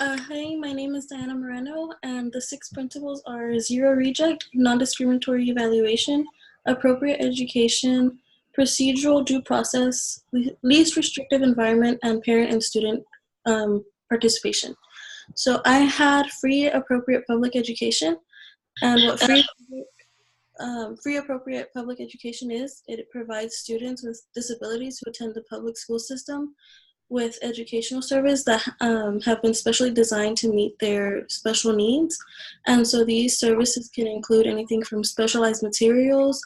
Hi, my name is Diana Moreno, and the six principles are zero reject, non-discriminatory evaluation, appropriate education, procedural due process, least restrictive environment, and parent and student participation. So I had free appropriate public education, and what free appropriate public education is, it provides students with disabilities who attend the public school system with educational service that have been specially designed to meet their special needs. And so these services can include anything from specialized materials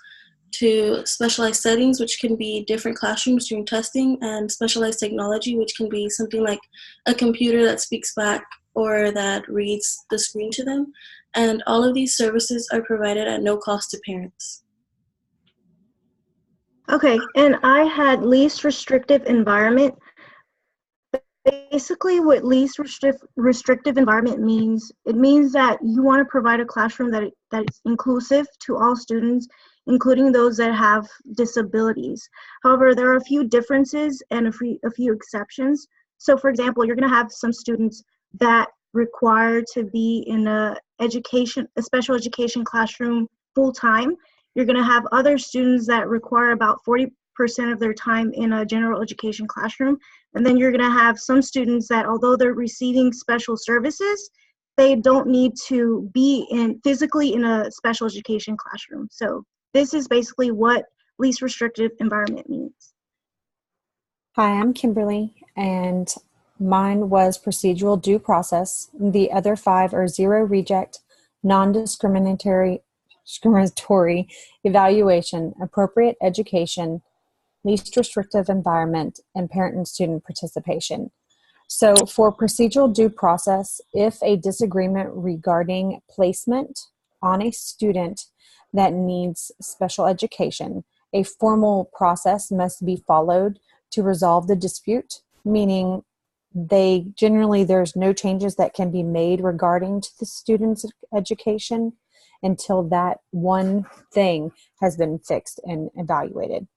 to specialized settings, which can be different classrooms during testing, and specialized technology, which can be something like a computer that speaks back or that reads the screen to them. And all of these services are provided at no cost to parents. Okay, and I had least restrictive environment. Basically, what least restrictive environment means, it means that you want to provide a classroom that is inclusive to all students, including those that have disabilities. However, there are a few differences and a few exceptions. So, for example, you're going to have some students that require to be in a special education classroom full time. You're going to have other students that require about 40% of their time in a general education classroom. And then you're going to have some students that, although they're receiving special services, they don't need to be physically in a special education classroom. So this is basically what least restrictive environment means. Hi, I'm Kimberly, and mine was procedural due process. The other five are zero reject, non-discriminatory evaluation, appropriate education, least restrictive environment, and parent and student participation. So for procedural due process, if a disagreement regarding placement on a student that needs special education, a formal process must be followed to resolve the dispute, meaning there's no changes that can be made regarding to the student's education until that one thing has been fixed and evaluated.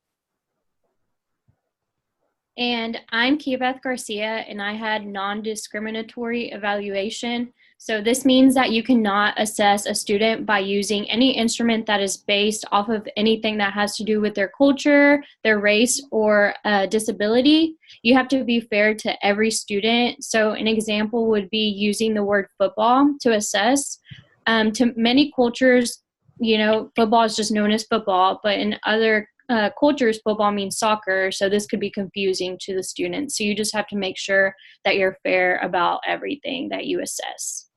And I'm Kiabeth Garcia, and I had non-discriminatory evaluation. So this means that you cannot assess a student by using any instrument that is based off of anything that has to do with their culture, their race, or disability. You have to be fair to every student. So an example would be using the word football to assess. To many cultures, football is just known as football, but in other cultures, football means soccer, so this could be confusing to the students. So you just have to make sure that you're fair about everything that you assess.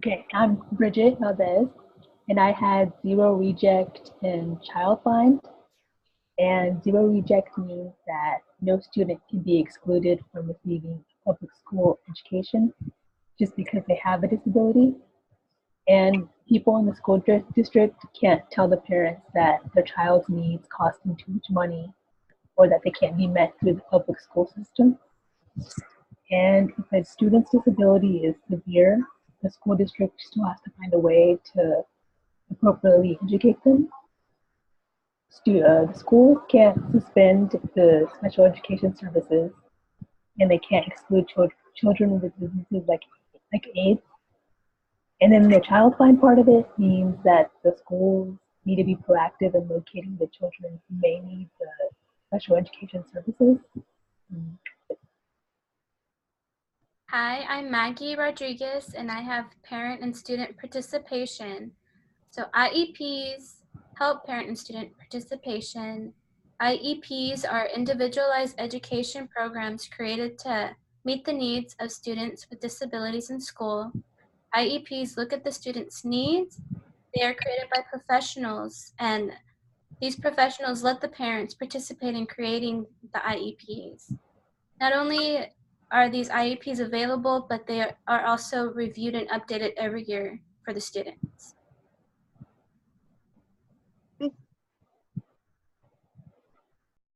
Okay, I'm Bridget Valdez, and I had zero reject in child find. And zero reject means that no student can be excluded from receiving public school education just because they have a disability. And people in the school district can't tell the parents that their child's needs cost them too much money or that they can't be met through the public school system. And if a student's disability is severe, the school district still has to find a way to appropriately educate them. The school can't suspend the special education services, and they can't exclude children with diseases like AIDS. And then the child find part of it means that the schools need to be proactive in locating the children who may need the special education services. Hi, I'm Maggie Rodriguez, and I have parent and student participation. So IEPs help parent and student participation. IEPs are individualized education programs created to meet the needs of students with disabilities in school. IEPs look at the student's needs. They are created by professionals, and these professionals let the parents participate in creating the IEPs. Not only are these IEPs available, but they are also reviewed and updated every year for the students.